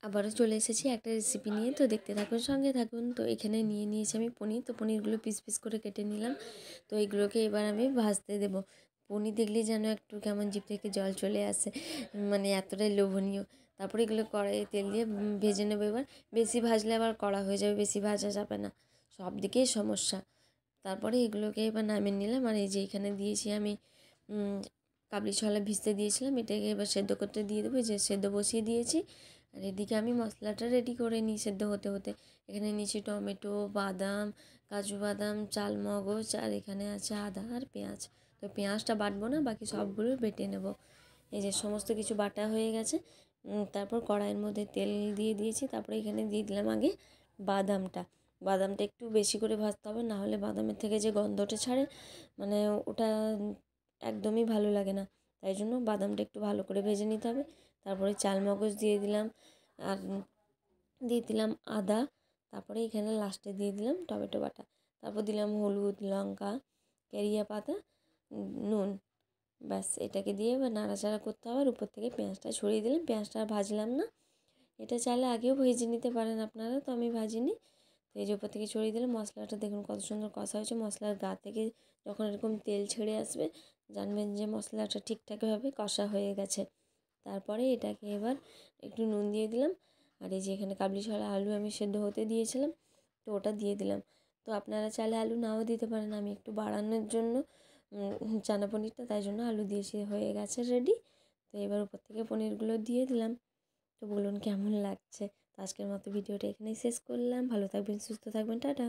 আবারও চলে এসেছি একটা রেসিপি নিয়ে। তো দেখতে থাকুন, সঙ্গে থাকুন। তো এখানে নিয়ে নিয়েছি আমি পনির। তো পনিরগুলো পিস পিস করে কেটে নিলাম। তো এইগুলোকে এবার আমি ভাজতে দেবো। পনির দেখলেই যেন একটু কেমন জিভ থেকে জল চলে আসে, মানে এতটাই লোভনীয়। তারপরে এগুলো কড়াইয়ে তেল দিয়ে ভেজে নেবো। এবার বেশি ভাজলে আবার কড়া হয়ে যাবে, বেশি ভাজা যাবে না, সব দিকেই সমস্যা। তারপরে এগুলোকে এবার নামিয়ে নিলাম। আর এই যে এখানে দিয়েছি আমি কাবলি ছোলা ভিজতে দিয়েছিলাম, এটাকে এবার সেদ্ধ করতে দিয়ে দেবো। যে সেদ্ধ বসিয়ে দিয়েছি। আর এদিকে আমি মশলাটা রেডি করে নিই সেদ্ধ হতে হতে। এখানে নিয়েছি টমেটো, বাদাম, কাজু বাদাম, চালমগজ, আর এখানে আছে আদা আর পেঁয়াজ। তো পেঁয়াজটা বাটবো না, বাকি সবগুলো বেটে নেব। এই যে সমস্ত কিছু বাটা হয়ে গেছে। তারপর কড়াইয়ের মধ্যে তেল দিয়ে দিয়েছি। তারপরে এখানে দিয়ে দিলাম আগে বাদামটা। বাদামটা একটু বেশি করে ভাজতে হবে, না হলে বাদামের থেকে যে গন্ধটা ছাড়ে, মানে ওটা একদমই ভালো লাগে না। তাই জন্য বাদামটা একটু ভালো করে ভেজে নিতে হবে। তারপরে চালমগজ দিয়ে দিলাম, আর দিয়ে দিলাম আদা। তারপরে এখানে লাস্টে দিয়ে দিলাম টমেটো বাটা। তারপর দিলাম হলুদ, লঙ্কা, কেরিয়া পাতা, নুন। ব্যাস, এটাকে দিয়ে এবার নাড়াচাড়া করতে হবে। আর উপর থেকে পেঁয়াজটা ছড়িয়ে দিলাম। পেঁয়াজটা আর ভাজলাম না, এটা চাইলে আগেও ভেজে নিতে পারেন আপনারা, তো আমি ভাজিনি। তো এই যে উপর থেকে ছড়িয়ে দিলাম। মশলাটা দেখুন কত সুন্দর কষা হয়েছে। মশলার গা থেকে যখন এরকম তেল ছেড়ে আসবে, জানবেন যে মশলাটা ঠিকঠাকভাবে কষা হয়ে গেছে। তারপরে এটাকে এবার একটু নুন দিয়ে দিলাম। আর এই যে এখানে কাবলি ছোলা আলু আমি সেদ্ধ হতে দিয়েছিলাম, তো ওটা দিয়ে দিলাম। তো আপনারা চাইলে আলু নাও দিতে পারেন, আমি একটু বাড়ানোর জন্য চানা পনিরটা, তাই জন্য আলু দিয়েছি। হয়ে গেছে রেডি। তো এবার উপর থেকে পনিরগুলো দিয়ে দিলাম। তো বলুন কেমন লাগছে। তো আজকের মতো ভিডিওটা এখানেই শেষ করলাম। ভালো থাকবেন, সুস্থ থাকবেন, টাটা।